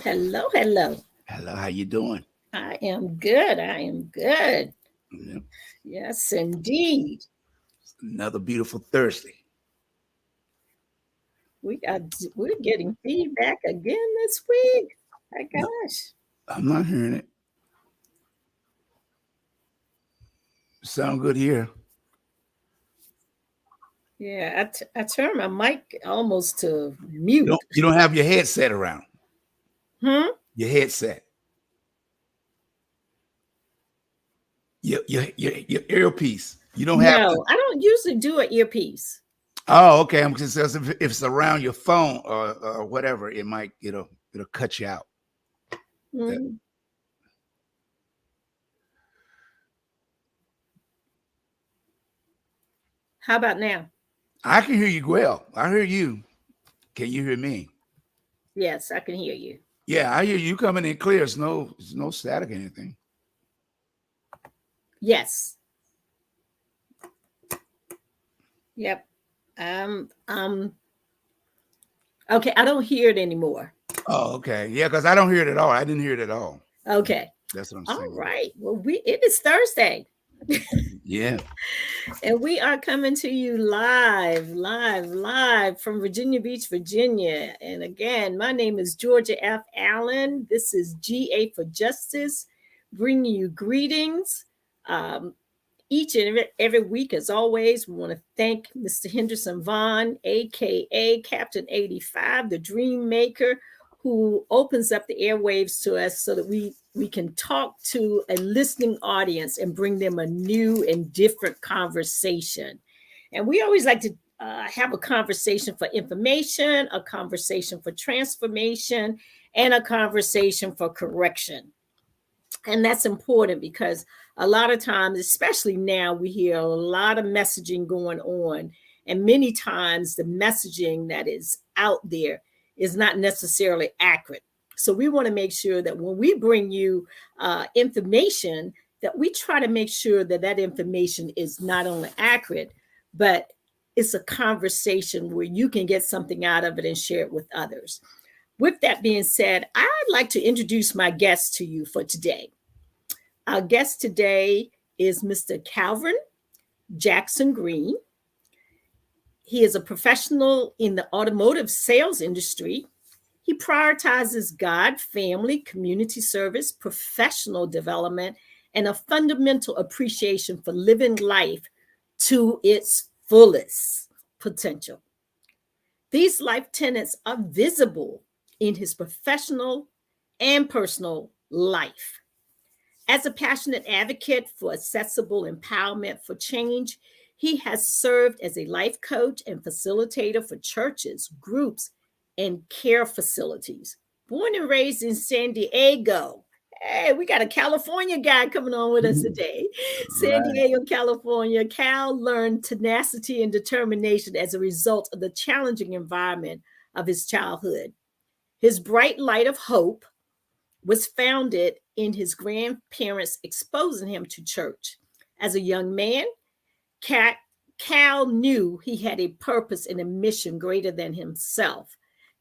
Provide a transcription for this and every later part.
Hello, hello. Hello, how you doing? I am good. I am good. Yep. Yes, indeed. Another beautiful Thursday. We're getting feedback again this week. My No, gosh. I'm not hearing it. Sound good here. Yeah, I turned my mic almost to You mute. don't have your headset around. Hmm? Your headset. Your earpiece. You don't have the. No, I don't usually do an earpiece. Oh, okay. I'm just if it's around your phone or whatever, it might it'll cut you out. That- Hmm. How about now? I can hear you well. I hear you. Can you hear me? Yes, I can hear you. Yeah, I hear you coming in clear. It's no static or anything. Yes. Yep. Um, okay, I don't hear it anymore. Oh, okay. Yeah, because I don't hear it at all. I didn't hear it at all. Okay. That's what I'm All saying. right. Well, it is Thursday. Yeah. And we are coming to you live from Virginia Beach, Virginia. And again, my name is Georgia F. Allen. This is GA for Justice, bringing you greetings each and every week. As always, we want to thank Mr. Henderson Vaughn, aka Captain 85, the Dream Maker, who opens up the airwaves to us so that we can talk to a listening audience and bring them a new and different conversation. And we always like to have a conversation for information, a conversation for transformation, and a conversation for correction. And that's important because a lot of times, especially now, we hear a lot of messaging going on. And many times, the messaging that is out there is not necessarily accurate. So we want to make sure that when we bring you information, that we try to make sure that that information is not only accurate, but it's a conversation where you can get something out of it and share it with others. With that being said, I'd like to introduce my guest to you for today. Our guest today is Mr. CALVERN Jackson Green. He is a professional in the automotive sales industry. He prioritizes God, family, community service, professional development, and a fundamental appreciation for living life to its fullest potential. These life tenets are visible in his professional and personal life. As a passionate advocate for accessible empowerment for change, he has served as a life coach and facilitator for churches, groups, and care facilities. Born and raised in San Diego. Hey, we got a California guy coming on with us today. San Right. Diego, California. Cal learned tenacity and determination as a result of the challenging environment of his childhood. His bright light of hope was founded in his grandparents exposing him to church. As a young man, Cal knew he had a purpose and a mission greater than himself.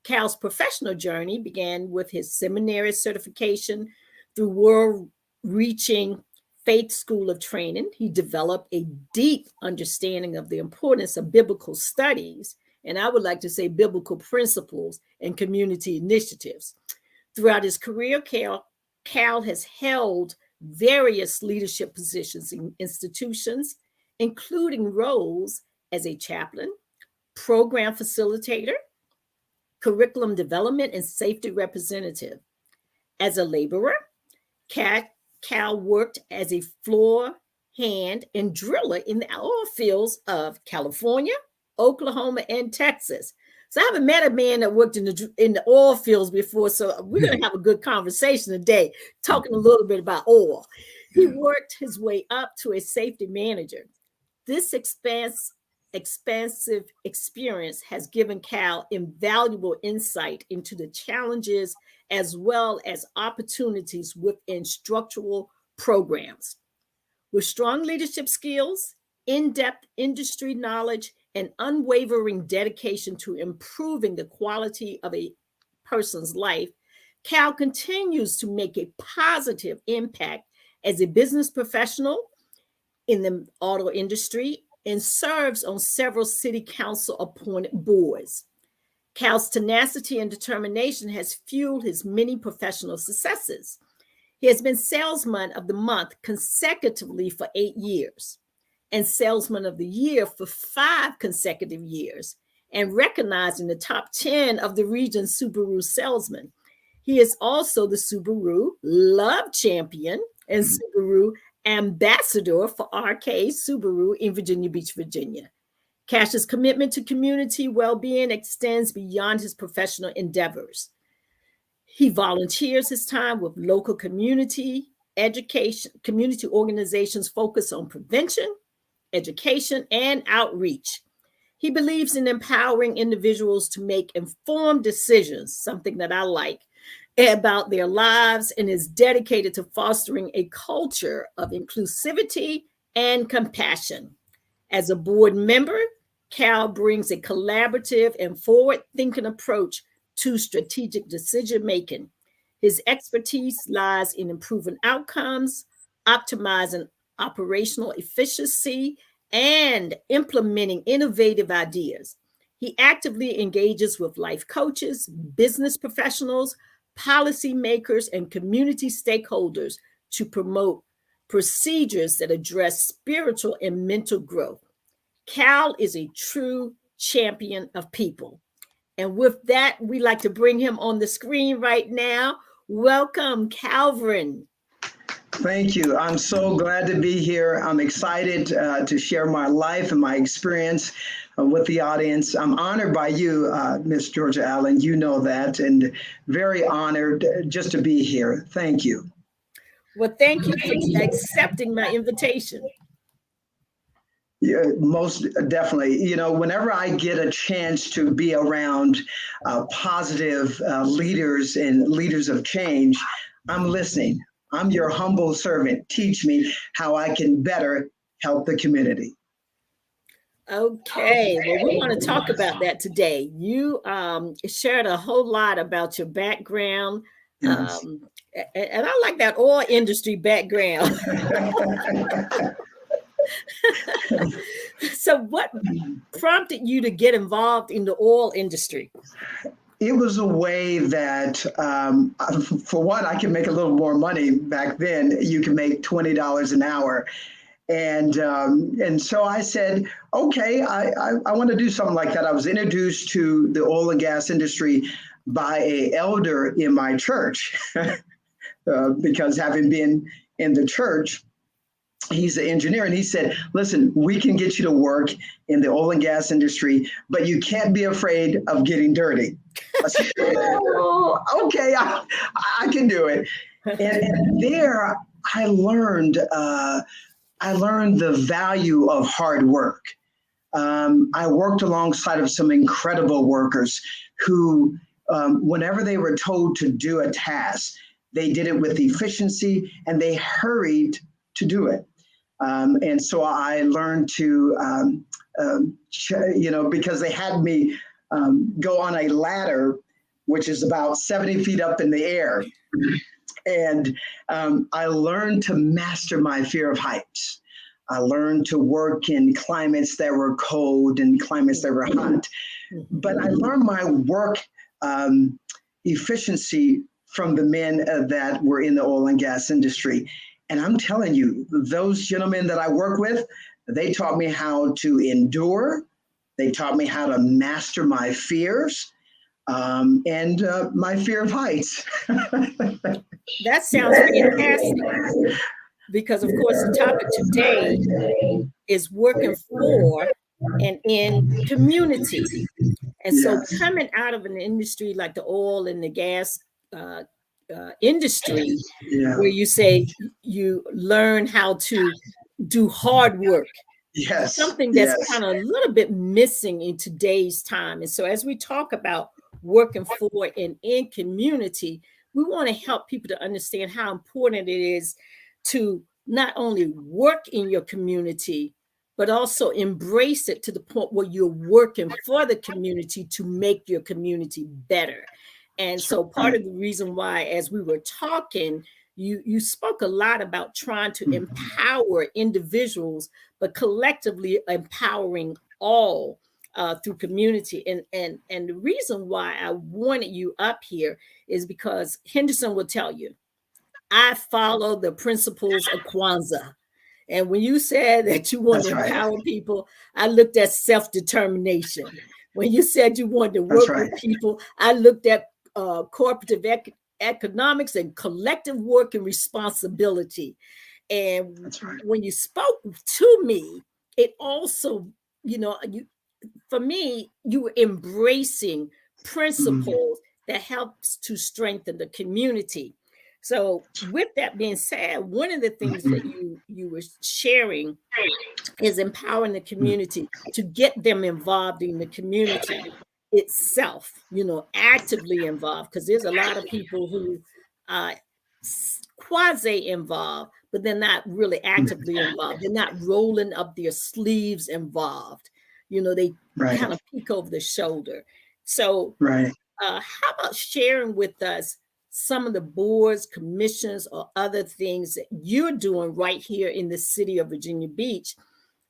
Cal's professional journey began with his seminary certification through world reaching faith school of training. He developed a deep understanding of the importance of biblical studies, and I would like to say biblical principles and community initiatives. Throughout his career, Cal has held various leadership positions in institutions, including roles as a chaplain, program facilitator, curriculum development, and safety representative. As a laborer, Cal worked as a floor hand and driller in the oil fields of California, Oklahoma, and Texas. So I haven't met a man that worked in the oil fields before. So we're going to have a good conversation today, talking a little bit about oil. He Yeah. worked his way up to a safety manager. This expansive experience has given Cal invaluable insight into the challenges as well as opportunities within structural programs. With strong leadership skills, in depth industry knowledge, and unwavering dedication to improving the quality of a person's life, Cal continues to make a positive impact as a business professional in the auto industry and serves on several city council appointed boards. Cal's tenacity and determination has fueled his many professional successes. He has been Salesman of the Month consecutively for 8 years and Salesman of the Year for 5 consecutive years and recognized in the top 10 of the region's Subaru salesmen. He is also the Subaru Love Champion and Subaru Ambassador for RK Subaru in Virginia Beach, Virginia. Cash's commitment to community well-being extends beyond his professional endeavors. He volunteers his time with local community organizations focused on prevention, education, and outreach. He believes in empowering individuals to make informed decisions, something that I like, about their lives, and is dedicated to fostering a culture of inclusivity and compassion. As a board member, Cal brings a collaborative and forward-thinking approach to strategic decision-making. His expertise lies in improving outcomes, optimizing operational efficiency, and implementing innovative ideas. He actively engages with life coaches, business professionals, policymakers, and community stakeholders to promote procedures that address spiritual and mental growth. Cal is a true champion of people. And with that, we like to bring him on the screen right now. Welcome, CALVERN. Thank you. I'm so glad to be here. I'm excited to share my life and my experience with the audience. I'm honored by you, Miss Georgia Allen. You know that, and very honored just to be here. Thank you. Well, thank you for accepting my invitation. Yeah, most definitely. You know, whenever I get a chance to be around positive leaders and leaders of change, I'm listening. I'm your humble servant. Teach me how I can better help the community. Okay, well, we want to talk about that today. You shared a whole lot about your background, Yes. and I like that oil industry background. So, what prompted you to get involved in the oil industry? It was a way that, for one, I could make a little more money back then. You can make $20 an hour. And so I said, okay, I want to do something like that. I was introduced to the oil and gas industry by an elder in my church because having been in the church, he's an engineer, and he said, listen, we can get you to work in the oil and gas industry, but you can't be afraid of getting dirty. I said, oh, okay, I can do it. And there I learned the value of hard work. I worked alongside of some incredible workers who, whenever they were told to do a task, they did it with efficiency and they hurried to do it. And so I learned to, because they had me go on a ladder, which is about 70 feet up in the air. And I learned to master my fear of heights. I learned to work in climates that were cold and climates that were hot. But I learned my work efficiency from the men that were in the oil and gas industry. And I'm telling you, those gentlemen that I work with, they taught me how to endure. They taught me how to master my fears and my fear of heights. That sounds fantastic. Because, of course, the topic today is working for and in community. And so coming out of an industry like the oil and the gas industry, where you say you learn how to do hard work. Yes. Something that's kind of a little bit missing in today's time. And so as we talk about working for and in community, we want to help people to understand how important it is to not only work in your community, but also embrace it to the point where you're working for the community to make your community better. And so part of the reason why, as we were talking, you spoke a lot about trying to empower individuals, but collectively empowering all through community. And the reason why I wanted you up here is because Henderson will tell you, I follow the principles of Kwanzaa. And when you said that you wanted That's to right. empower people, I looked at self-determination. When you said you wanted to That's work right. with people, I looked at cooperative economics and collective work and responsibility. And That's right. when you spoke to me, it also, for me, you were embracing principles that helps to strengthen the community. So with that being said, one of the things that you were sharing is empowering the community to get them involved in the community itself, actively involved, because there's a lot of people who uh quasi involved, but they're not really actively involved. They're not rolling up their sleeves involved. They Right. kind of peek over the shoulder. So Right. how about sharing with us some of the boards, commissions, or other things that you're doing right here in the city of Virginia Beach?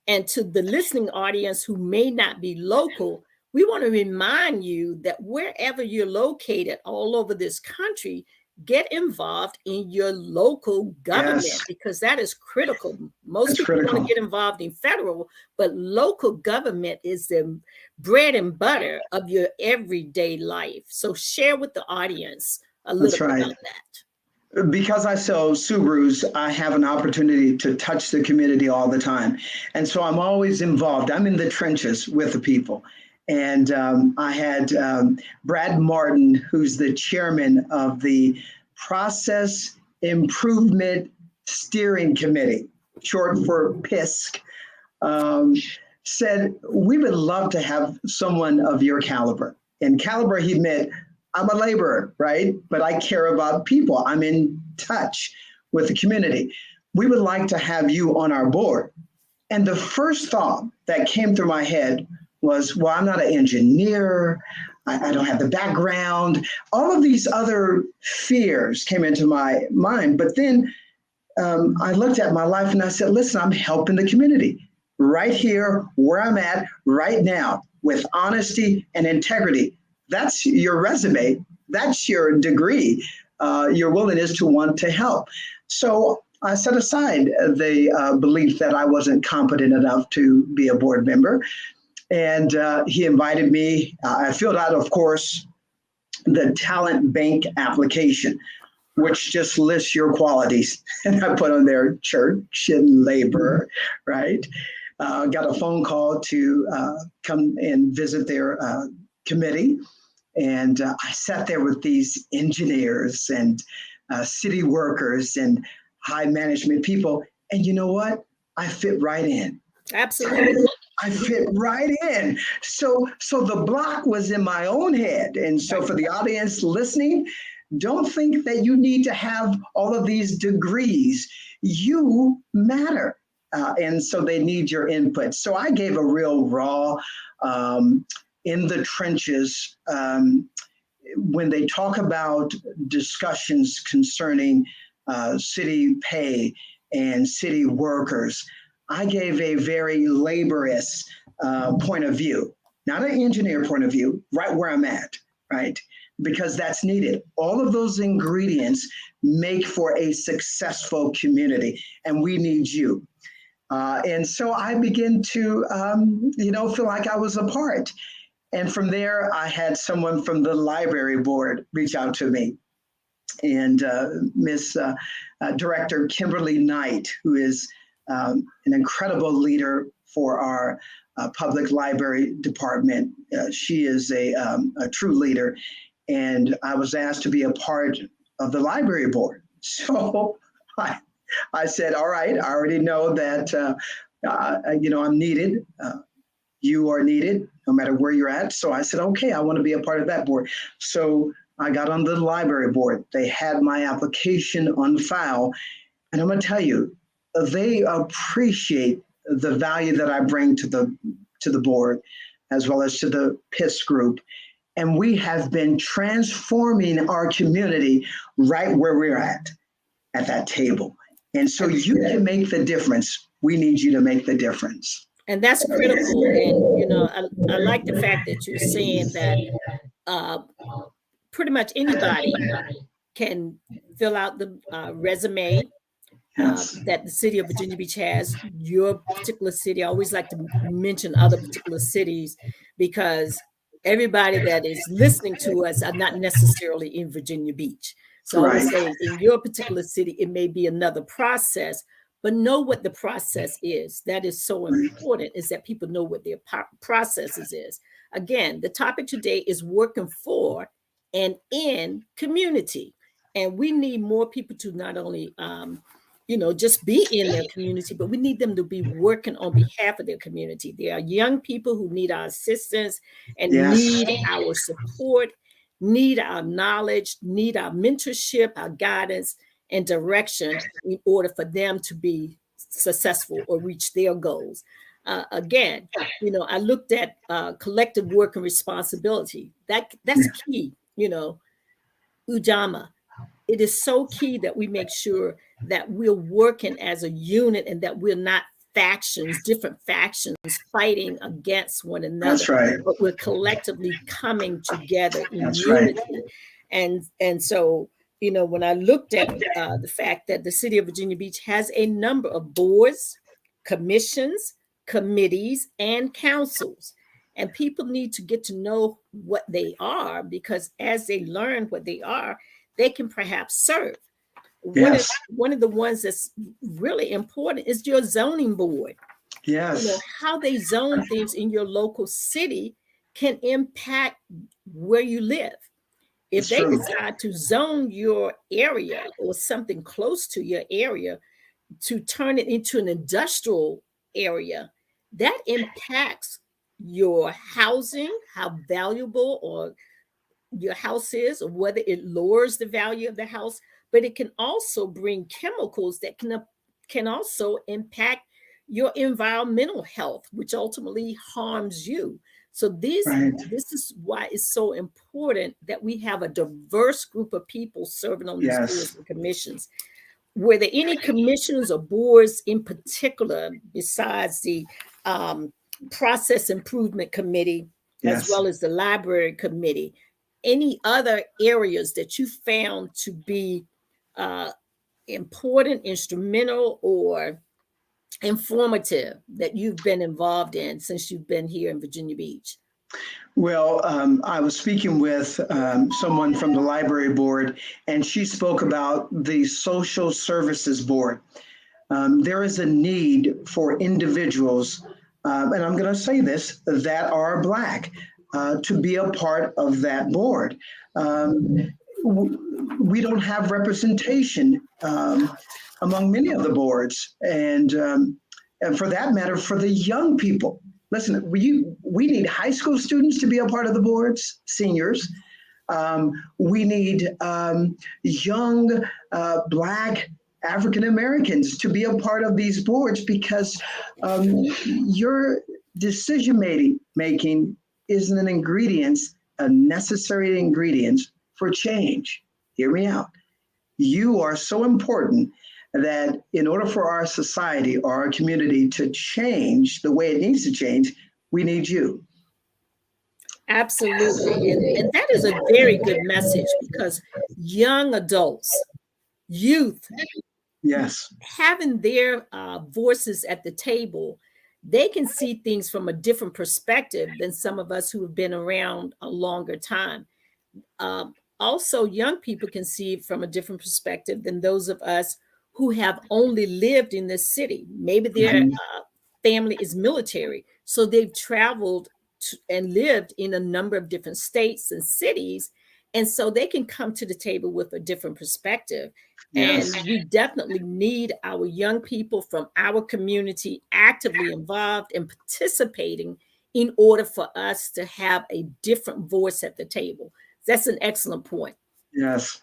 And to the listening audience who may not be local, we want to remind you that wherever you're located all over this country, get involved in your local government, Yes. because that is critical. Most That's people want critical. to get involved in federal, but local government is the bread and butter of your everyday life. So share with the audience a little That's bit right. about that. Because I sell Subarus, I have an opportunity to touch the community all the time. And so I'm always involved. I'm in the trenches with the people. And I had Brad Martin, who's the chairman of the Process Improvement Steering Committee, short for PISC, said, we would love to have someone of your caliber. And caliber, he meant, I'm a laborer, right? But I care about people. I'm in touch with the community. We would like to have you on our board. And the first thought that came through my head was, well, I'm not an engineer. I don't have the background. All of these other fears came into my mind. But then I looked at my life and I said, listen, I'm helping the community right here where I'm at right now with honesty and integrity. That's your resume. That's your degree, your willingness to want to help. So I set aside the belief that I wasn't competent enough to be a board member. And he invited me. I filled out, of course, the talent bank application, which just lists your qualities. And I put on there church and labor, right? Got a phone call to come and visit their committee. And I sat there with these engineers and city workers and high management people. And you know what? I fit right in. Absolutely. I fit right in. So the block was in my own head. And so for the audience listening, don't think that you need to have all of these degrees. You matter. And so they need your input. So I gave a real raw, in the trenches, when they talk about discussions concerning city pay and city workers, I gave a very laborious point of view, not an engineer point of view, right where I'm at, right? Because that's needed. All of those ingredients make for a successful community, and we need you. And so I began to, feel like I was a part. And from there, I had someone from the library board reach out to me. And Miss Director Kimberly Knight, who is an incredible leader for our public library department. She is a true leader. And I was asked to be a part of the library board. So I said, all right, I already know that, I'm needed. You are needed no matter where you're at. So I said, okay, I want to be a part of that board. So I got on the library board. They had my application on file. And I'm going to tell you, they appreciate the value that I bring to the board, as well as to the PISC group. And we have been transforming our community right where we're at that table. And so you can make the difference. We need you to make the difference. And that's critical. And, I like the fact that you're saying that pretty much anybody can fill out the resume Yes. that the city of Virginia Beach has. Your particular city, I always like to mention other particular cities because everybody that is listening to us are not necessarily in Virginia Beach. So I always say in your particular city, it may be another process, but know what the process is. That is so important, is that people know what their processes is. Again, the topic today is working for and in community. And we need more people to not only just be in their community, but we need them to be working on behalf of their community. There are young people who need our assistance and need our support, need our knowledge, need our mentorship, our guidance and direction in order for them to be successful or reach their goals. Again, I looked at collective work and responsibility. That's key, Ujamaa. It is so key that we make sure that we're working as a unit and that we're not different factions fighting against one another. That's right. But we're collectively coming together in unity. Right. And so, when I looked at the fact that the city of Virginia Beach has a number of boards, commissions, committees, and councils. And people need to get to know what they are, because as they learn what they are, they can perhaps serve. One of the ones that's really important is your zoning board. Yes. How they zone things in your local city can impact where you live. If they decide to zone your area or something close to your area to turn it into an industrial area, that impacts your housing, how valuable or your house is, or whether it lowers the value of the house, but it can also bring chemicals that can also impact your environmental health, which ultimately harms you. So this is why it's so important that we have a diverse group of people serving on these boards and commissions. Were there any commissions or boards in particular besides the Process Improvement Committee, as well as the Library Committee? Any other areas that you found to be important, instrumental, or informative that you've been involved in since you've been here in Virginia Beach? Well, I was speaking with someone from the library board, and she spoke about the social services board. There is a need for individuals, and I'm going to say this, that are Black, to be a part of that board. We don't have representation among many of the boards, and for that matter, for the young people. Listen, we need high school students to be a part of the boards, seniors. We need young Black African Americans to be a part of these boards, because your decision making is an ingredient, a necessary ingredient for change. Hear me out. You are so important that in order for our society or our community to change the way it needs to change, we need you. Absolutely. And that is a very good message, because young adults, youth, having their voices at the table, they can see things from a different perspective than some of us who have been around a longer time. Also, young people can see it from a different perspective than those of us who have only lived in this city. Maybe their family is military, so they've traveled and lived in a number of different states and cities, and so they can come to the table with a different perspective. And we definitely need our young people from our community actively involved and participating in order for us to have a different voice at the table. That's an excellent point. Yes.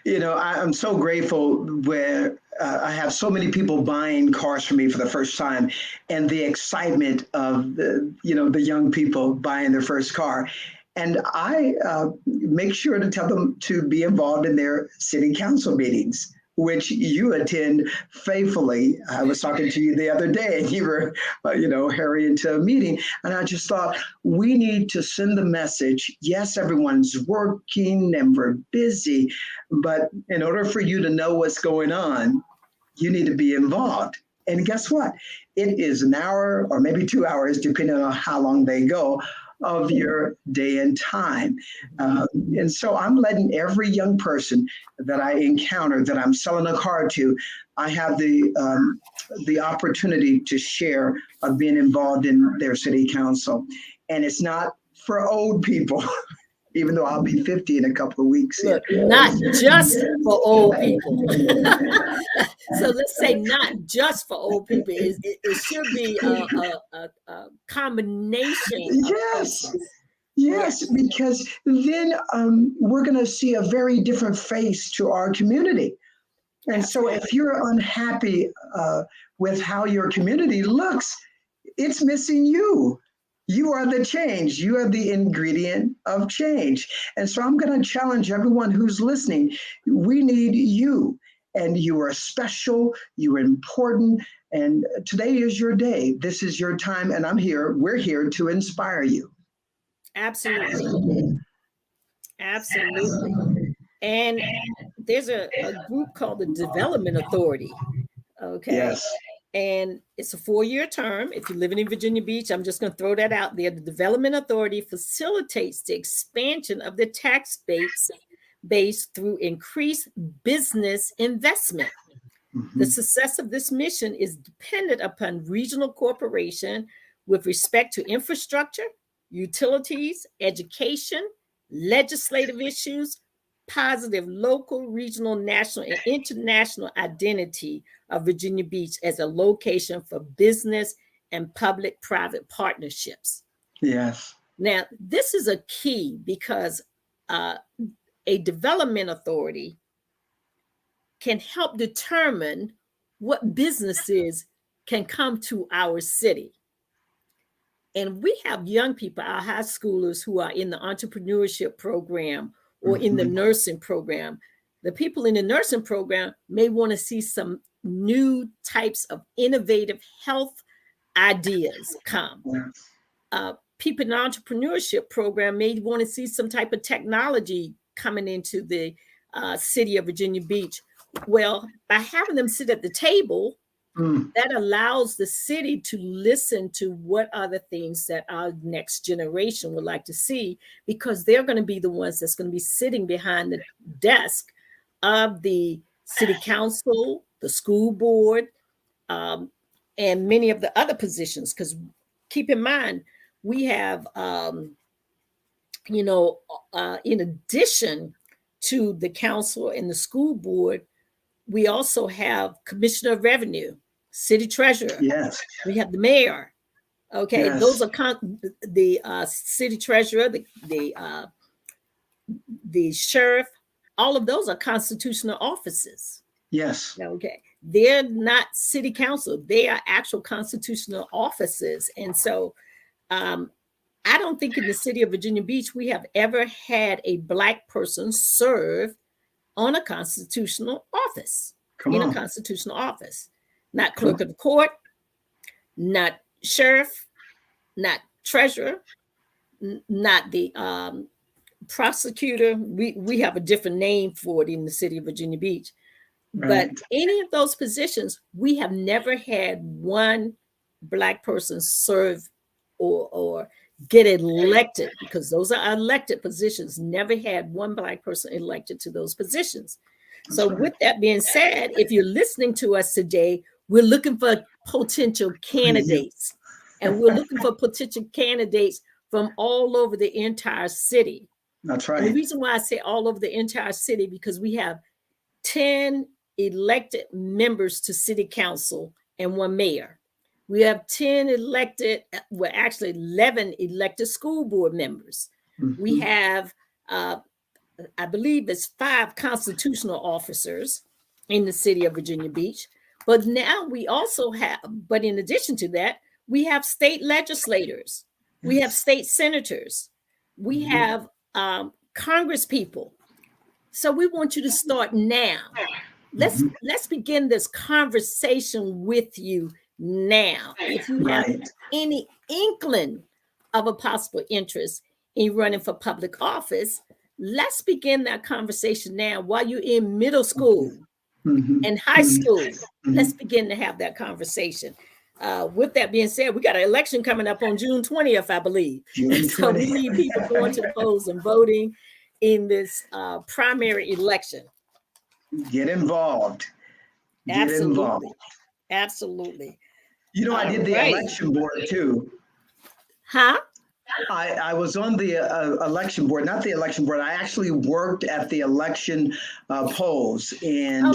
I'm so grateful where I have so many people buying cars from me for the first time, and the excitement of the young people buying their first car. And I make sure to tell them to be involved in their city council meetings, which you attend faithfully. I was talking to you the other day, and you were, hurrying to a meeting. And I just thought, we need to send the message. Yes, everyone's working and we're busy, but in order for you to know what's going on, you need to be involved. And guess what? It is an hour or maybe 2 hours, depending on how long they go, of your day and time. And so I'm letting every young person that I encounter, that I'm selling a car to, I have the opportunity to share of being involved in their city council. And it's not for old people. Even though I'll be 50 in a couple of weeks. Look, not just for old people. So let's say not just for old people. It should be a combination. Yes. Yes, because then we're going to see a very different face to our community. And so if you're unhappy with how your community looks, it's missing you. You are the change. You are the ingredient of change. And so I'm going to challenge everyone who's listening. We need you. And you are special. You are important. And today is your day. This is your time. And I'm here. We're here to inspire you. Absolutely. Absolutely. And there's a group called the Development Authority. Okay. Yes. And it's a 4-year term. If you're living in Virginia Beach, I'm just going to throw that out there. The Development Authority facilitates the expansion of the tax base through increased business investment. Mm-hmm. The success of this mission is dependent upon regional cooperation with respect to infrastructure, utilities, education, legislative issues, positive local, regional, national, and international identity of Virginia Beach as a location for business and public-private partnerships. Yes. Now, this is a key because a development authority can help determine what businesses can come to our city. And we have young people, our high schoolers, who are in the entrepreneurship program or in the nursing program. The people in the nursing program may want to see some new types of innovative health ideas come. People in the entrepreneurship program may want to see some type of technology coming into the city of Virginia Beach. Well, by having them sit at the table, that allows the city to listen to what are the things that our next generation would like to see, because they're going to be the ones that's going to be sitting behind the desk of the city council, the school board, and many of the other positions. Because keep in mind, we have, in addition to the council and the school board, we also have Commissioner of Revenue, City Treasurer. Yes. We have the mayor. Okay, yes. Those are the City Treasurer, the sheriff. All of those are constitutional offices. Yes. Okay, they're not city council; they are actual constitutional offices. And so, I don't think in the city of Virginia Beach we have ever had a Black person serve on a constitutional office. A constitutional office, not clerk of the court, not sheriff, not treasurer, not the prosecutor. We have a different name for it in the city of Virginia Beach. Right. But any of those positions, we have never had one Black person serve or get elected, because those are elected positions. Never had one Black person elected to those positions. So with that being said, if you're listening to us today, we're looking for potential candidates, and we're looking for potential candidates from all over the entire city. That's right. And the reason why I say all over the entire city, because we have 10 elected members to city council and 1 mayor. We have 10 elected, well, actually 11 elected school board members. Mm-hmm. We have, I believe it's 5 constitutional officers in the city of Virginia Beach. But now we also have, but in addition to that, we have state legislators. We have state senators. We have Congress people. So we want you to start now. Let's begin this conversation with you now. If you have any inkling of a possible interest in running for public office, let's begin that conversation now while you're in middle school and high school. Let's begin to have that conversation. With that being said, we got an election coming up on June 20th, I believe. So we need people going to the polls and voting in this primary election. Get involved. Absolutely. Absolutely. You know, I did the election board too. Huh? I was on the election board, not the election board. I actually worked at the election polls, and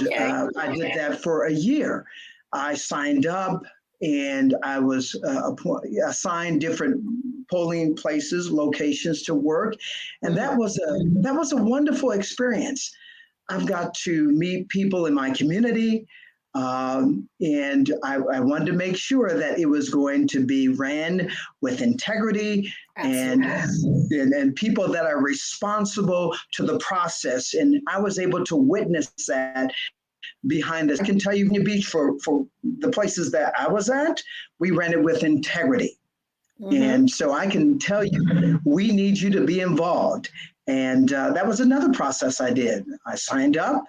I did that for a year. I signed up, and I was assigned different polling places, locations to work, and that was a wonderful experience. I've got to meet people in my community. And I wanted to make sure that it was going to be ran with integrity and people that are responsible to the process. And I was able to witness that behind us. I can tell you, Virginia Beach, for the places that I was at, we ran it with integrity. And so I can tell you, we need you to be involved. And that was another process I did. I signed up.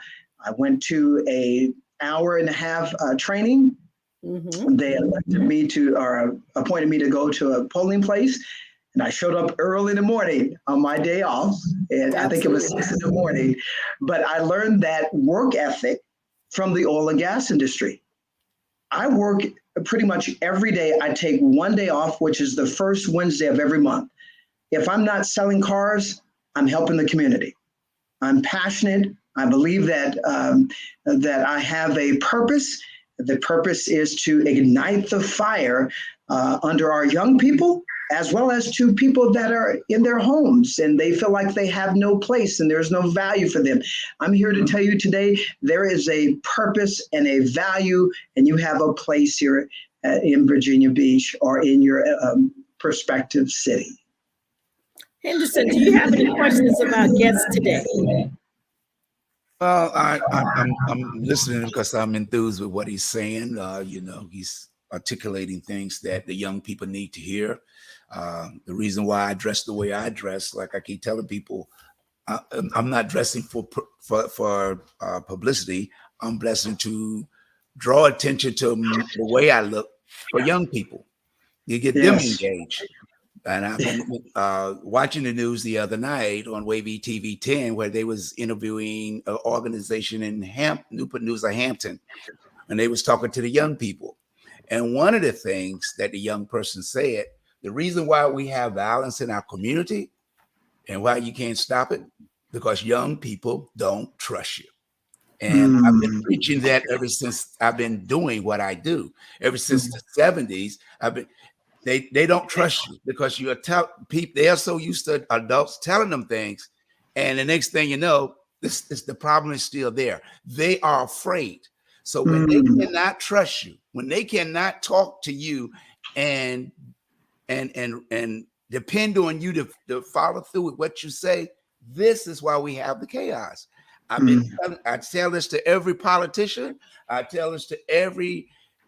I went to a hour and a half training. They elected me to, or appointed me to go to a polling place. And I showed up early in the morning on my day off. And I think it was 6 in the morning. But I learned that work ethic from the oil and gas industry. I work pretty much every day. I take one day off, which is the first Wednesday of every month. If I'm not selling cars, I'm helping the community. I'm passionate. I believe that that I have a purpose. The purpose is to ignite the fire under our young people, as well as to people that are in their homes and they feel like they have no place and there's no value for them. I'm here to tell you today, there is a purpose and a value, and you have a place here in Virginia Beach or in your prospective city. Henderson, do you have any questions about guests today? Well, I'm listening because I'm enthused with what he's saying. You know, he's articulating things that the young people need to hear. The reason why I dress the way I dress, like I keep telling people, I'm not dressing for publicity. I'm dressing to draw attention to the way I look for young people. You get them engaged. And I've been watching the news the other night on Wavy TV 10, where they was interviewing an organization in Newport News of Hampton, and they was talking to the young people. And one of the things that the young person said, the reason why we have violence in our community and why you can't stop it, because young people don't trust you. And I've been preaching that ever since I've been doing what I do. Ever since the 70s, They don't trust you because you are people. They are so used to adults telling them things, and the next thing you know, the problem is still there. They are afraid. So when they cannot trust you, when they cannot talk to you, and depend on you to follow through with what you say, this is why we have the chaos. I tell this to every politician. I tell this to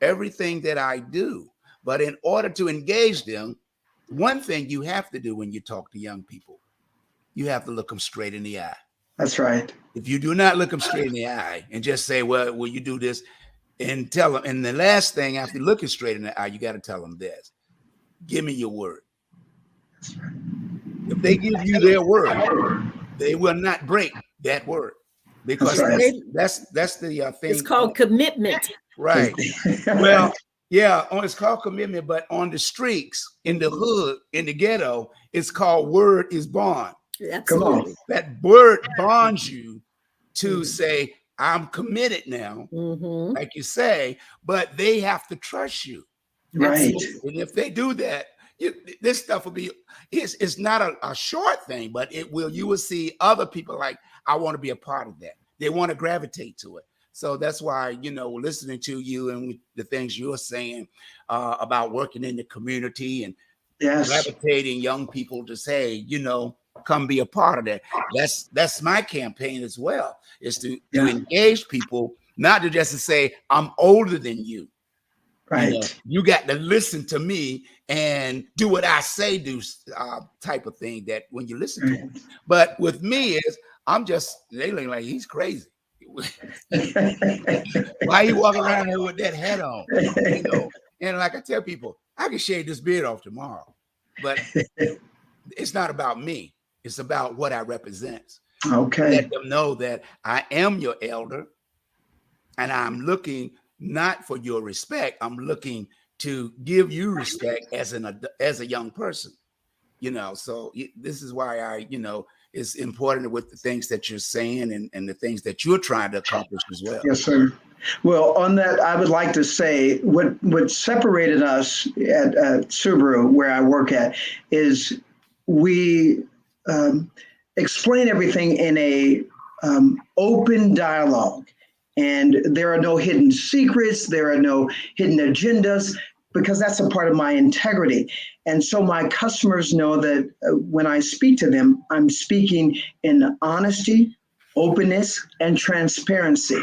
everything that I do. But in order to engage them, one thing you have to do when you talk to young people, you have to look them straight in the eye. That's right. If you do not look them straight in the eye and just say, well, will you do this? And tell them. And the last thing, after looking straight in the eye, you got to tell them this. Give me your word. That's right. If they give you their word, they will not break that word. Because that's the thing. It's called commitment. Right. Well, yeah, it's called commitment, but on the streets, in the hood, in the ghetto, it's called word is bond. Absolutely. That word bonds you to say, I'm committed now, like you say, but they have to trust you. Right. And if they do that, this stuff will be, it's not a short thing, but you will see other people like, I want to be a part of that. They want to gravitate to it. So that's why, listening to you and the things you're saying about working in the community and gravitating young people to say, you know, come be a part of that. That's my campaign as well, is to engage people, not to just to say, I'm older than you. Right. You know, you got to listen to me and do what I say do, type of thing, that when you listen to them. But with me is, I'm just, they look like he's crazy. Why you walking around here with that hat on? You know, and like I tell people, I can shave this beard off tomorrow, but it's not about me. It's about what I represent. Okay. Let them know that I am your elder, and I'm looking not for your respect. I'm looking to give you respect as a young person. You know, so this is why I, you know, it's important with the things that you're saying and the things that you're trying to accomplish as well. Yes, sir. Well, on that, I would like to say what separated us at Subaru, where I work at, is we explain everything in a open dialogue. And there are no hidden secrets. There are no hidden agendas, because that's a part of my integrity. And so my customers know that when I speak to them, I'm speaking in honesty, openness, and transparency.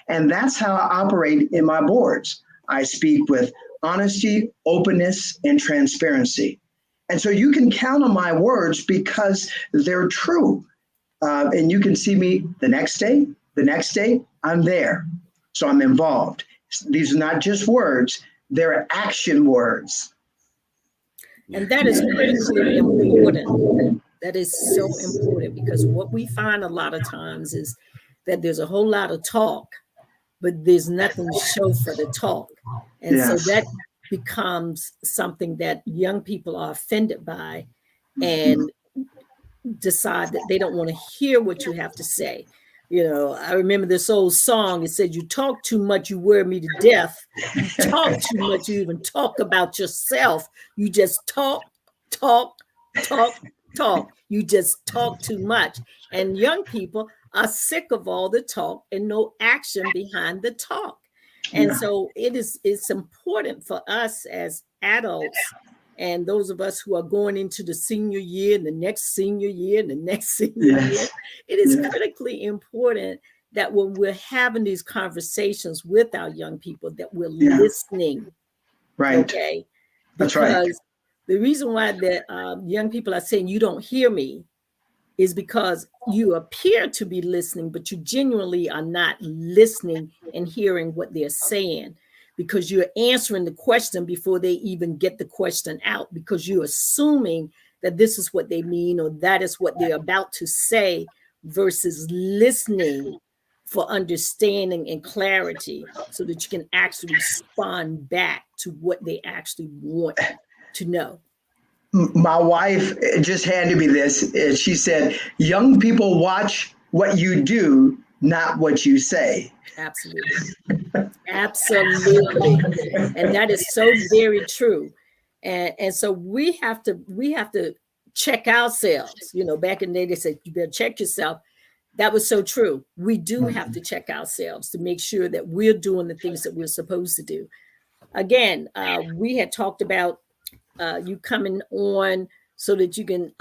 And that's how I operate in my boards. I speak with honesty, openness, and transparency. And so you can count on my words because they're true. And you can see me the next day, I'm there. So I'm involved. These are not just words, they're action words. And that is critically important. That is so important, because what we find a lot of times is that there's a whole lot of talk, but there's nothing to show for the talk. And so that becomes something that young people are offended by and decide that they don't want to hear what you have to say. You know, I remember this old song. It said, "You talk too much, you wear me to death. You talk too much, you even talk about yourself. You just talk, talk, talk, talk. You just talk too much." And young people are sick of all the talk and no action behind the talk. And so it's important for us as adults, and those of us who are going into the senior year and the next senior year and the next senior year, it is critically important that when we're having these conversations with our young people, that we're listening. Right. Okay. That's because right. the reason why the young people are saying you don't hear me is because you appear to be listening, but you genuinely are not listening and hearing what they're saying, because you're answering the question before they even get the question out, because you're assuming that this is what they mean or that is what they're about to say, versus listening for understanding and clarity so that you can actually respond back to what they actually want to know. My wife just handed me this. She said, "Young people watch what you do, not what you say." Absolutely. Absolutely. And that is so very true. And so we have to check ourselves. You know, back in the day, they said, you better check yourself. That was so true. We do have to check ourselves to make sure that we're doing the things that we're supposed to do. Again, we had talked about you coming on so that you can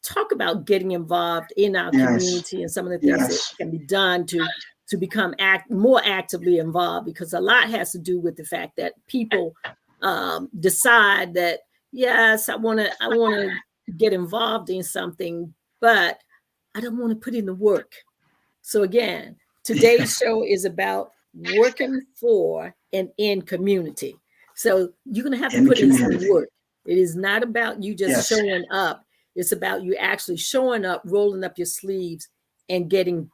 talk about getting involved in our community and some of the things that can be done to become more actively involved, because a lot has to do with the fact that people decide that, yes, I want to get involved in something, but I don't want to put in the work. So again, today's show is about working for and in community. So you're going to have to put in some work. It is not about you just showing up. It's about you actually showing up, rolling up your sleeves, and getting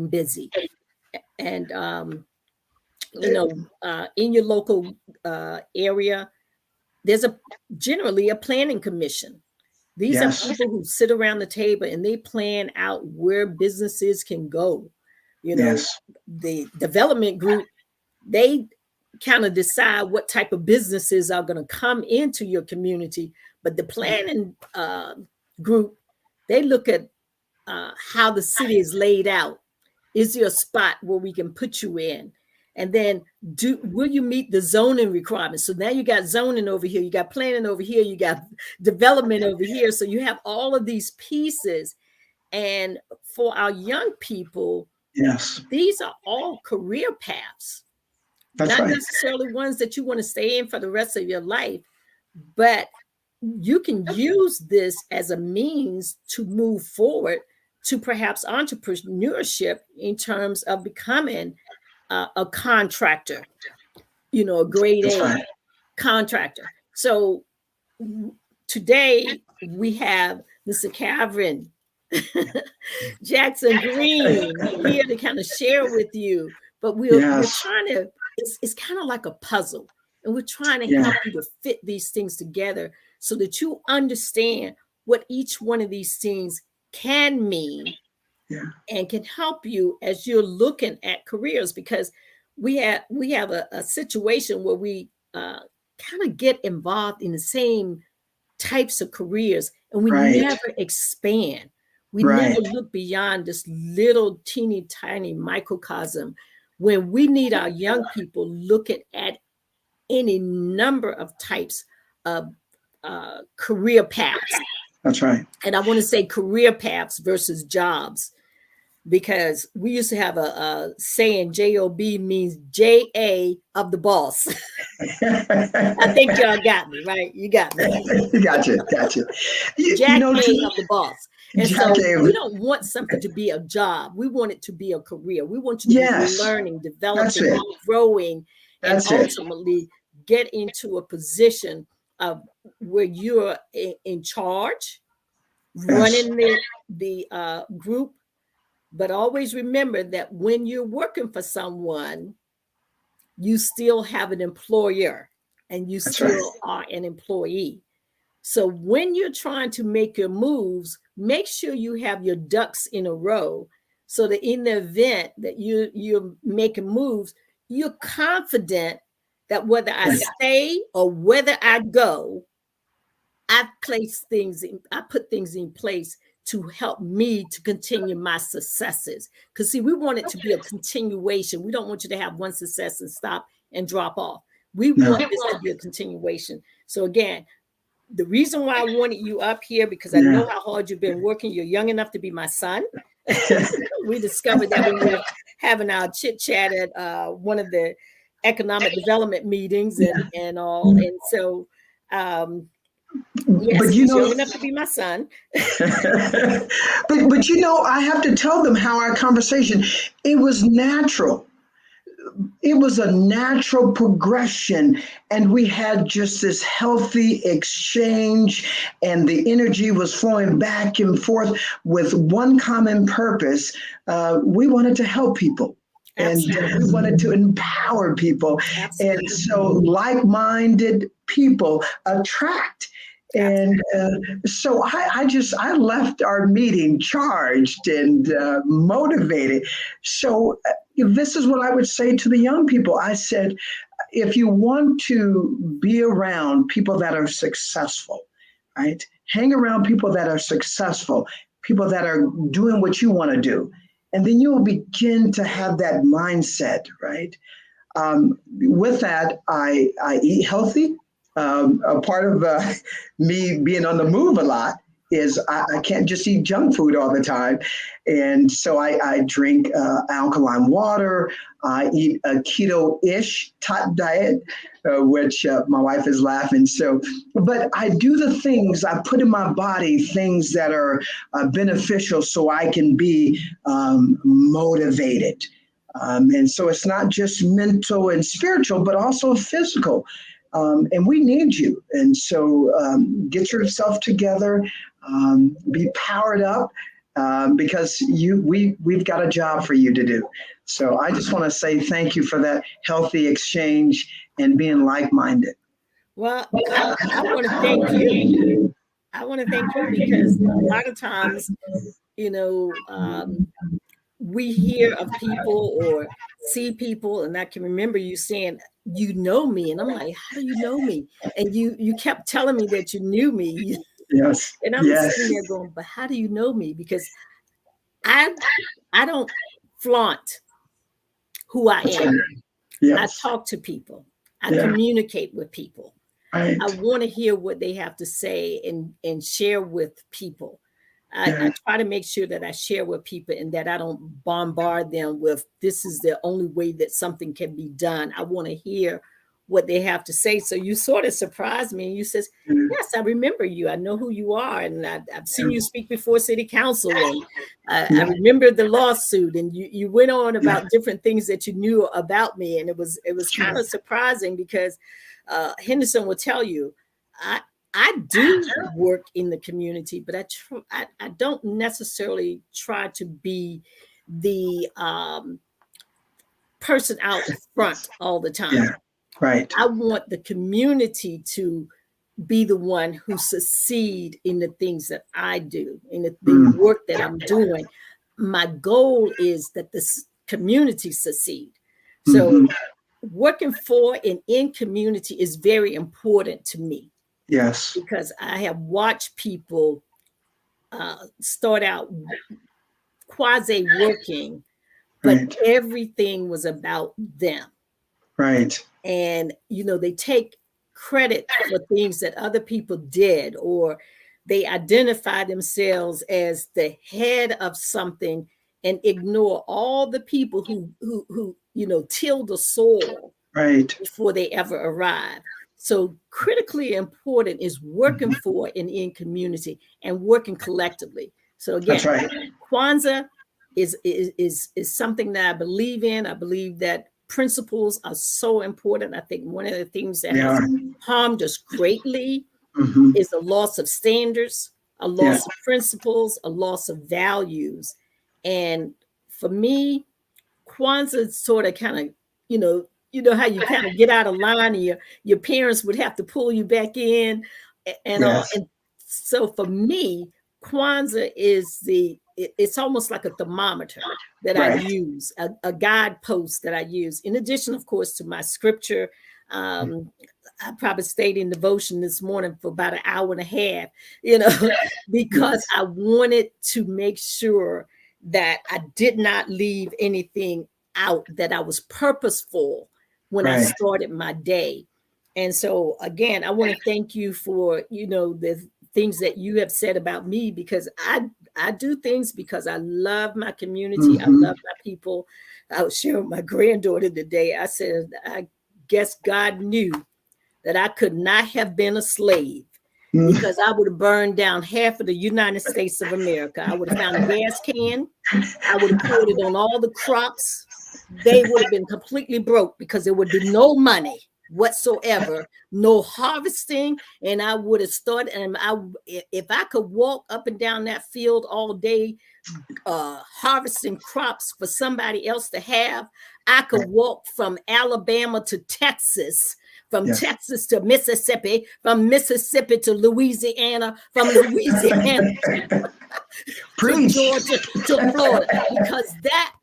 busy. And in your local area, there's generally a planning commission. These are people who sit around the table and they plan out where businesses can go. You know, the development group, they kind of decide what type of businesses are going to come into your community. But the planning group, they look at how the city is laid out. Is there a spot where we can put you in? And then will you meet the zoning requirements? So now you got zoning over here, you got planning over here, you got development over here. So you have all of these pieces. And for our young people, yes, these are all career paths. that's Not right. necessarily ones that you want to stay in for the rest of your life, but you can use this as a means to move forward to perhaps entrepreneurship in terms of becoming a contractor, a grade That's A right. contractor. So today we have Mr. CALVERN Jackson Green here to kind of share with you. But we're Yes. trying to, it's kind of like a puzzle. And we're trying to Yeah. help you to fit these things together so that you understand what each one of these things can mean, Yeah. and can help you as you're looking at careers. Because we have a situation where we kind of get involved in the same types of careers, and we Right. never expand. We Right. never look beyond this little teeny tiny microcosm when we need our young people looking at any number of types of career paths. That's right. And I want to say career paths versus jobs, because we used to have a saying, JOB means JA of the boss. I think y'all got me, right? You got me. Gotcha. Jack A of the boss. And Jack so A. we don't want something to be a job. We want it to be a career. We want you to Yes. be learning, That's developing, it. growing, and That's it. ultimately get into a position of where you're in charge, Yes. running the group. But always remember that when you're working for someone, you still have an employer and you That's still right. are an employee. So when you're trying to make your moves, make sure you have your ducks in a row so that in the event that you're making moves, you're confident that whether I stay or whether I go, I put things in place to help me to continue my successes. Because see, we want it to be a continuation. We don't want you to have one success and stop and drop off. We want this to be a continuation. So again, the reason why I wanted you up here, because I know how hard you've been working. You're young enough to be my son. We discovered that when we were having our chit chat at one of the economic development meetings and all. And so, yes, But he's young enough to be my son. but I have to tell them how our conversation, it was natural. It was a natural progression, and we had just this healthy exchange, and the energy was flowing back and forth with one common purpose. We wanted to help people. Absolutely. And we wanted to empower people. Absolutely. And so like-minded people attract. And so I left our meeting charged and motivated. So this is what I would say to the young people. I said, if you want to be around people that are successful, right? Hang around people that are successful, people that are doing what you want to do. And then you will begin to have that mindset, right? With that, I eat healthy. A part of me being on the move a lot is I can't just eat junk food all the time. And so I drink alkaline water. I eat a keto-ish type diet, which my wife is laughing. So, but I do the things, I put in my body things that are beneficial so I can be motivated. And so it's not just mental and spiritual, but also physical. And we need you. And so get yourself together, be powered up, because we've got a job for you to do. So I just want to say thank you for that healthy exchange and being like-minded. Well, I want to thank you. I want to thank you because a lot of times, we hear of people or see people, and I can remember you saying, you know me. And I'm like, how do you know me? And you kept telling me that you knew me. Yes. And I'm sitting there going, but how do you know me? Because I don't flaunt who I am. Yes. I talk to people. I Yeah. communicate with people. Right. I want to hear what they have to say and share with people. I try to make sure that I share with people and that I don't bombard them with this is the only way that something can be done. I want to hear what they have to say. So you sort of surprised me and you says, yes, I remember you. I know who you are. And I've seen you speak before city council. And I remember the lawsuit, and you went on about different things that you knew about me. And it was kind of surprising because Henderson will tell you, I do work in the community, but I don't necessarily try to be the person out front all the time. Yeah. Right. I want the community to be the one who succeed in the things that I do, in the work that I'm doing. My goal is that this community succeed. So working for and in community is very important to me. Yes. Because I have watched people start out quasi working, but everything was about them. Right. And, they take credit for things that other people did, or they identify themselves as the head of something and ignore all the people who tilled the soil before they ever arrive. So critically important is working for and in community and working collectively. So again, Kwanzaa is something that I believe in. I believe that principles are so important. I think one of the things that has harmed us greatly is a loss of standards, a loss of principles, a loss of values. And for me, Kwanzaa sort of kind of, you know how you kind of get out of line and your parents would have to pull you back in and all. And so for me, Kwanzaa is it's almost like a thermometer that I use, a guidepost that I use. In addition, of course, to my scripture, I probably stayed in devotion this morning for about an hour and a half, because I wanted to make sure that I did not leave anything out, that I was purposeful when I started my day. And so again, I want to thank you for, the things that you have said about me, because I do things because I love my community. I love my people. I was sharing with my granddaughter today. I said, I guess God knew that I could not have been a slave, because I would have burned down half of the United States of America. I would have found a gas can. I would have poured it on all the crops. They would have been completely broke because there would be no money whatsoever, no harvesting. And I would have started, and if I could walk up and down that field all day, harvesting crops for somebody else to have, I could walk from Alabama to Texas, from Texas to Mississippi, from Mississippi to Louisiana, from Louisiana to Georgia to Florida, because that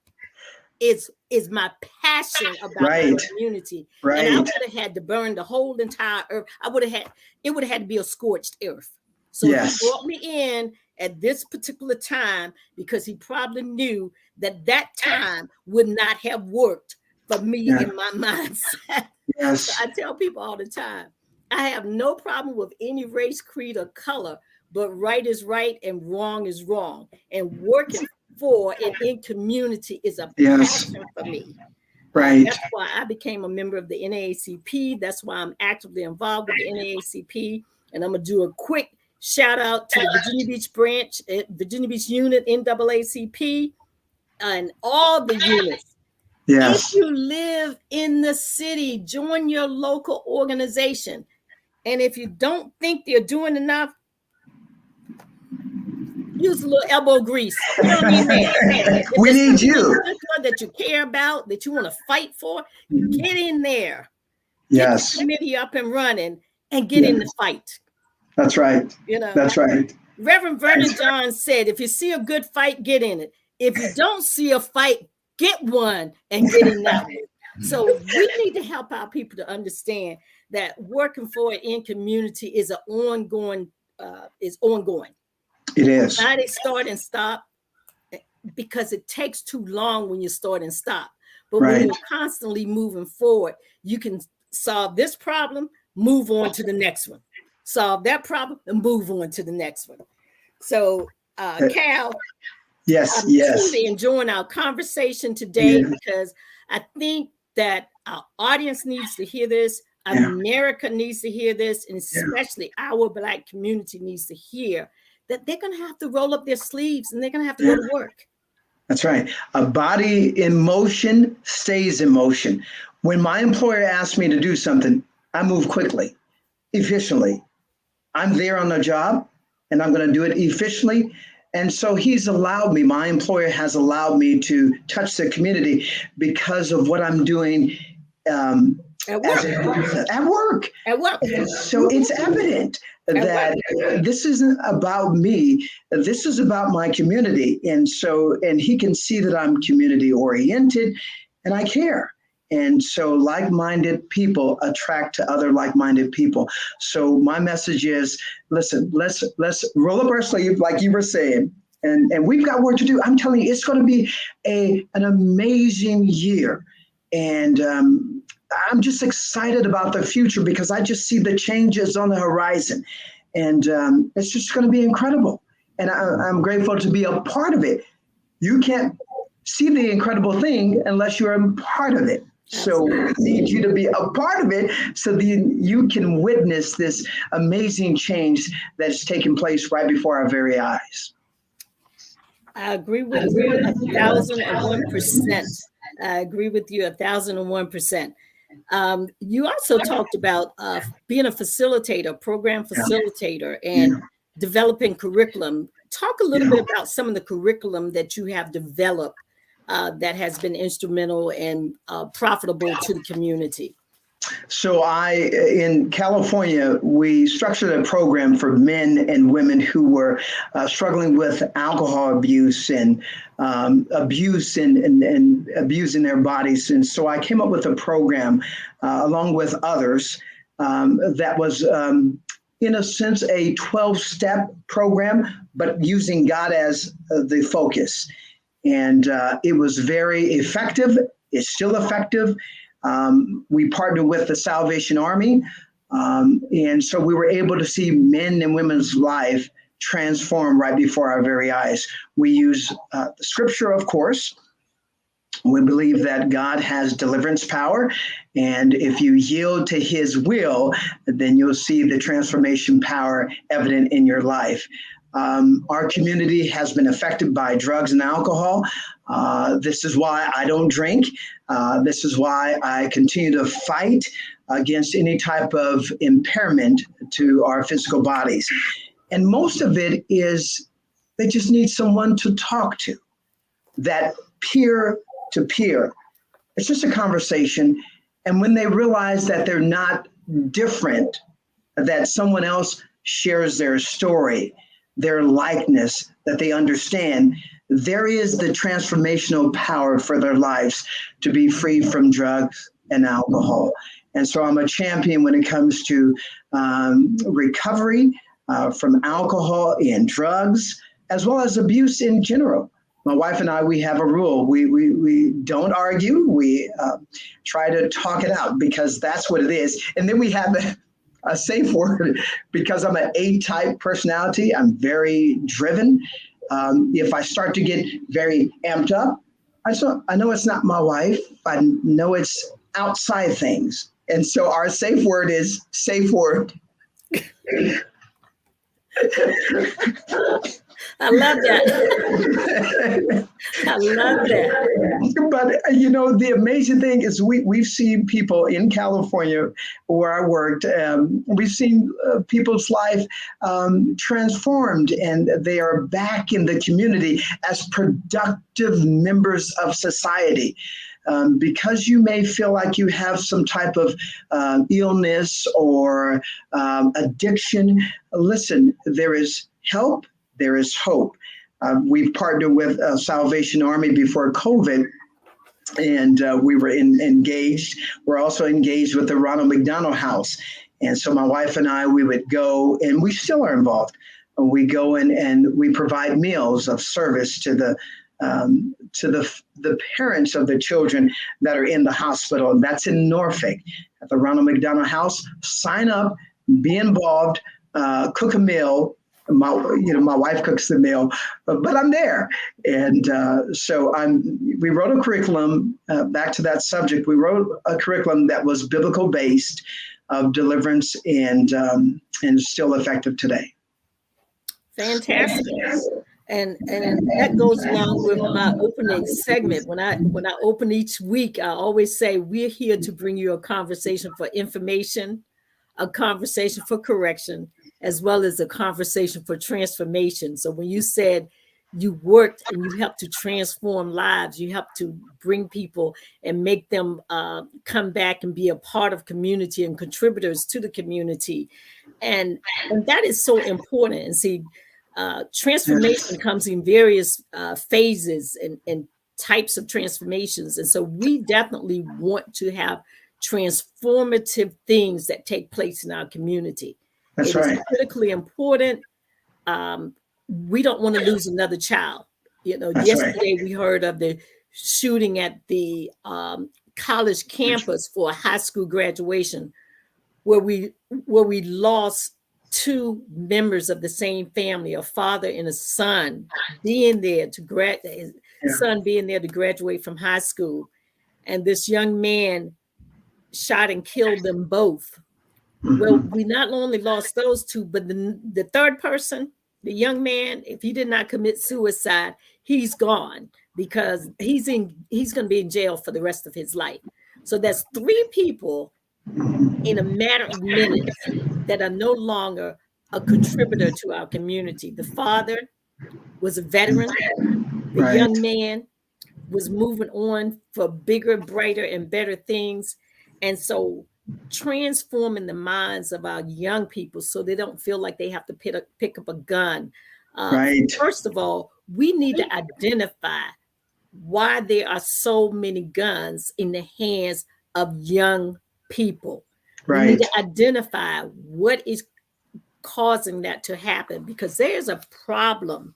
is my passion about my community. And I would have had to burn the whole entire earth. It would have had to be a scorched earth. So he brought me in at this particular time because he probably knew that time would not have worked for me in my mindset. So I tell people all the time, I have no problem with any race, creed, or color, but right is right and wrong is wrong. And working for and in community is a passion for me. That's why I became a member of the NAACP. That's why I'm actively involved with the NAACP. And I'm going to do a quick shout out to the Virginia Beach branch, Virginia Beach unit, NAACP, and all the units. If you live in the city, join your local organization. And if you don't think they're doing enough, use a little elbow grease. You know what I mean? We need you. That you care about, that you want to fight for, get in there. Get the committee up and running and get in the fight. That's right. That's right. Reverend Vernon John said, if you see a good fight, get in it. If you don't see a fight, get one and get in that one. So we need to help our people to understand that working for it in community is an ongoing, It is. Not a start and stop, because it takes too long when you start and stop. But when you're constantly moving forward, you can solve this problem, move on to the next one, solve that problem, and move on to the next one. So, Cal, yes, I'm truly enjoying our conversation today because I think that our audience needs to hear this. America needs to hear this, and especially our Black community needs to hear that they're going to have to roll up their sleeves and they're going to have to go to work. That's right. A body in motion stays in motion. When my employer asks me to do something, I move quickly, efficiently. I'm there on the job and I'm going to do it efficiently. And so he's allowed me, my employer has allowed me to touch the community because of what I'm doing at work. And so it's evident that this isn't about me. This is about my community. And he can see that I'm community oriented and I care. And so like-minded people attract to other like-minded people. So my message is, listen, let's roll up our sleeve, like you were saying, and we've got work to do. I'm telling you, it's going to be an amazing year. And I'm just excited about the future because I just see the changes on the horizon. And it's just going to be incredible. And I'm grateful to be a part of it. You can't see the incredible thing unless you're a part of it. So we need you to be a part of it so that you can witness this amazing change that's taking place right before our very eyes. I agree with you 1,001%. I agree with you 1,001%. You also talked about being a facilitator, program facilitator, and developing curriculum. Talk a little bit about some of the curriculum that you have developed that has been instrumental and profitable to the community. So in California, we structured a program for men and women who were struggling with alcohol abuse and abuse and abusing their bodies. And so I came up with a program along with others that was, in a sense, a 12-step program, but using God as the focus. And it was very effective. It's still effective. We partnered with the Salvation Army. And so we were able to see men and women's life transform right before our very eyes. We use the scripture, of course. We believe that God has deliverance power. And if you yield to his will, then you'll see the transformation power evident in your life. Our community has been affected by drugs and alcohol. This is why I don't drink. This is why I continue to fight against any type of impairment to our physical bodies. And most of it is they just need someone to talk to, that peer to peer. It's just a conversation. And when they realize that they're not different, that someone else shares their story, their likeness, that they understand, there is the transformational power for their lives to be free from drugs and alcohol. And so I'm a champion when it comes to recovery from alcohol and drugs, as well as abuse in general. My wife and I, we have a rule. We don't argue. We try to talk it out because that's what it is. And then we have a safe word because I'm an A-type personality. I'm very driven. If I start to get very amped up, I know it's not my wife. I know it's outside things. And so our safe word is safe word. I love that. I love that. But, the amazing thing is we've seen people in California where I worked, we've seen people's life transformed, and they are back in the community as productive members of society. Because you may feel like you have some type of illness or addiction, listen, there is help. There is hope. We've partnered with Salvation Army before COVID, and we were engaged. We're also engaged with the Ronald McDonald House. And so my wife and I, we would go, and we still are involved. We go in and we provide meals of service to to the parents of the children that are in the hospital. And that's in Norfolk at the Ronald McDonald House. Sign up, be involved, cook a meal. My wife cooks the meal, but I'm there. And so we wrote a curriculum, back to that subject. We wrote a curriculum that was biblical based, of deliverance, and still effective today. Fantastic. And that goes along with my opening segment. When I open each week, I always say we're here to bring you a conversation for information, a conversation for correction, as well as a conversation for transformation. So when you said you worked and you helped to transform lives, you helped to bring people and make them come back and be a part of community and contributors to the community. And that is so important. And see, transformation comes in various phases and types of transformations. And so we definitely want to have transformative things that take place in our community. That's right. It is critically important. We don't want to lose another child. That's yesterday right. We heard of the shooting at the college campus for a high school graduation, where we lost two members of the same family, a father and a son, being there to son being there to graduate from high school, and this young man shot and killed them both. Well, we not only lost those two, but the third person, the young man, if he did not commit suicide, he's gone, because he's going to be in jail for the rest of his life. So that's three people in a matter of minutes that are no longer a contributor to our community. The father was a veteran. The young man was moving on for bigger, brighter, and better things. And so transforming the minds of our young people so they don't feel like they have to pick up a gun. First of all, we need to identify why there are so many guns in the hands of young people. We need to identify what is causing that to happen, because there's a problem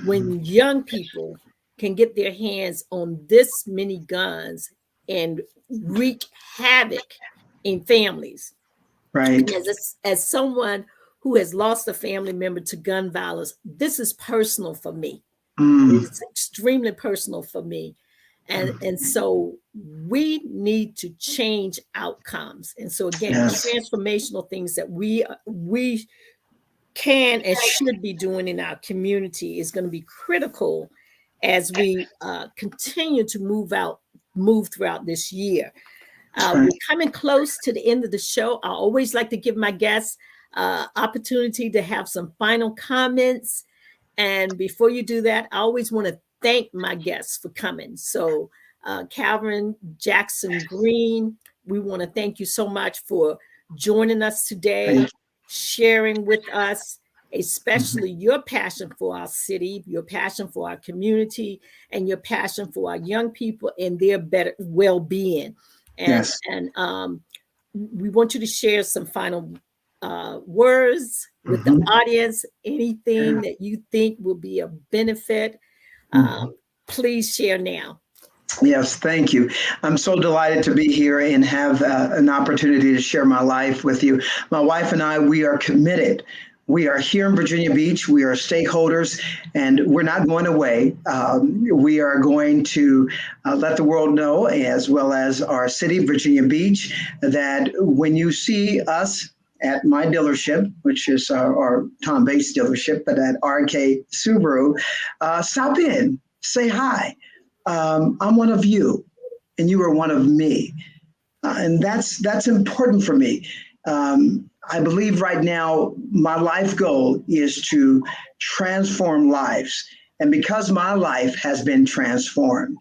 when young people can get their hands on this many guns and wreak havoc in families. Right. As someone who has lost a family member to gun violence, this is personal for me. It's extremely personal for me. And so we need to change outcomes. And so again, transformational things that we can and should be doing in our community is going to be critical as we continue to move throughout this year. We're coming close to the end of the show. I always like to give my guests opportunity to have some final comments. And before you do that, I always want to thank my guests for coming. So CALVERN Jackson Green, we want to thank you so much for joining us today, sharing with us, especially your passion for our city, your passion for our community, and your passion for our young people and their better well-being. And we want you to share some final words with the audience, anything that you think will be a benefit. Please share now. Yes, thank you. I'm so delighted to be here and have an opportunity to share my life with you. My wife and I, we are committed. We are here in Virginia Beach. We are stakeholders, and we're not going away. We are going to let the world know, as well as our city, Virginia Beach, that when you see us at my dealership, which is our Tom Bates dealership, but at RK Subaru, stop in, say hi. I'm one of you, and you are one of me. And that's important for me. I believe right now my life goal is to transform lives. And because my life has been transformed,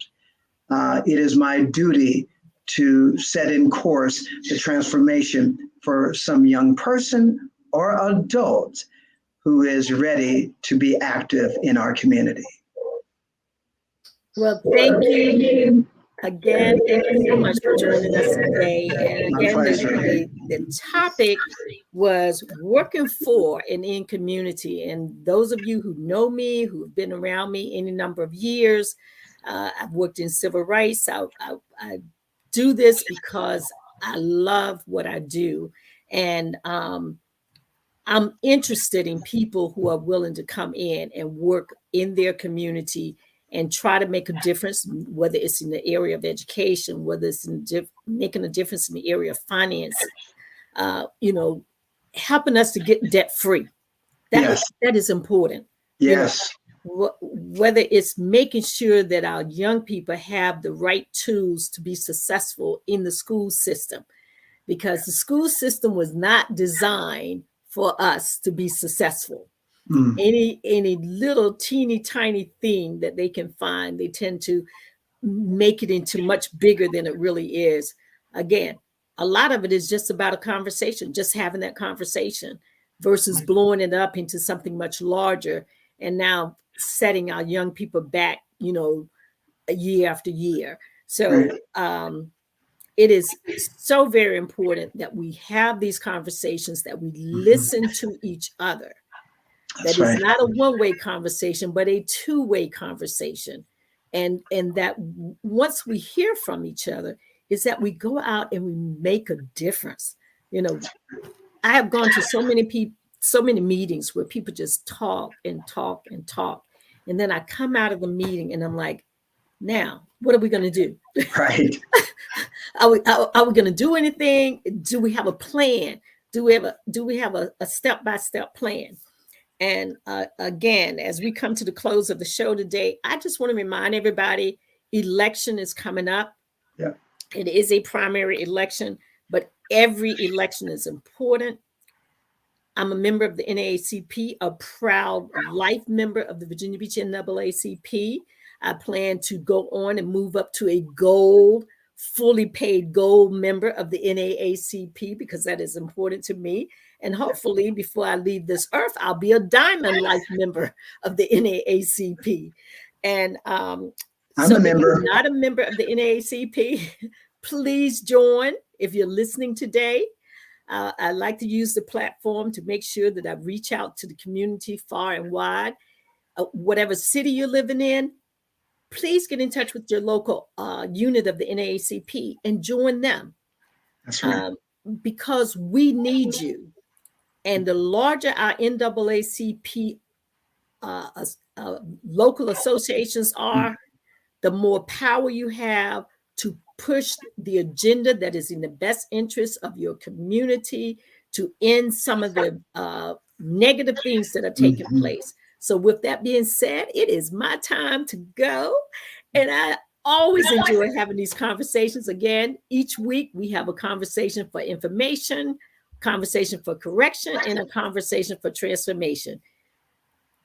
it is my duty to set in course the transformation for some young person or adult who is ready to be active in our community. Well, thank you again. Thank you so much for joining us today. And again, the topic was working for and in community. And those of you who know me, who have been around me any number of years, I've worked in civil rights. I do this because I love what I do. And I'm interested in people who are willing to come in and work in their community and try to make a difference, whether it's in the area of education, whether it's in making a difference in the area of finance, helping us to get debt free. That is important. Yes. Whether it's making sure that our young people have the right tools to be successful in the school system, because the school system was not designed for us to be successful. Any little teeny tiny thing that they can find, they tend to make it into much bigger than it really is. Again, a lot of it is just about a conversation, just having that conversation versus blowing it up into something much larger and now setting our young people back, year after year. So it is so very important that we have these conversations, that we listen to each other. That is not a one-way conversation, but a two-way conversation. And that once we hear from each other, is that we go out and we make a difference. I have gone to so many meetings where people just talk and talk and talk. And then I come out of the meeting and I'm like, now, what are we going to do? Right. Are we going to do anything? Do we have a plan? Do we have a step-by-step plan? And again, as we come to the close of the show today, I just want to remind everybody, election is coming up. Yeah. It is a primary election, but every election is important. I'm a member of the NAACP, a proud life member of the Virginia Beach NAACP. I plan to go on and move up to a fully paid gold member of the NAACP, because that is important to me. And hopefully before I leave this earth, I'll be a diamond life member of the NAACP. And I'm a member. If you're not a member of the NAACP, please join. If you're listening today, I like to use the platform to make sure that I reach out to the community far and wide. Whatever city you're living in, please get in touch with your local unit of the NAACP and join them. That's right. Because we need you. And the larger our NAACP local associations are, the more power you have to push the agenda that is in the best interest of your community, to end some of the negative things that are taking place. So with that being said, it is my time to go. And I always enjoy having these conversations. Again, each week we have a conversation for information, conversation for correction, and a conversation for transformation.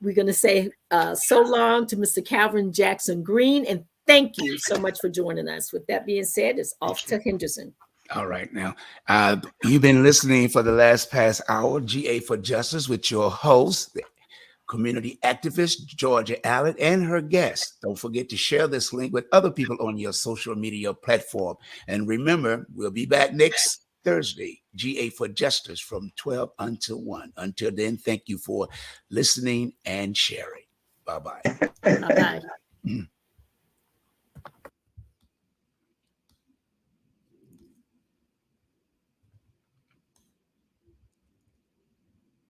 We're going to say so long to Mr. Calvin Jackson Green, and thank you so much for joining us. With that being said, it's off to Henderson. All right. Now, you've been listening for the past hour, GA for Justice, with your host, the community activist, Georgia Allen, and her guests. Don't forget to share this link with other people on your social media platform. And remember, we'll be back next Thursday, GA for Justice, from 12 until 1. Until then, thank you for listening and sharing. Bye-bye. Bye-bye.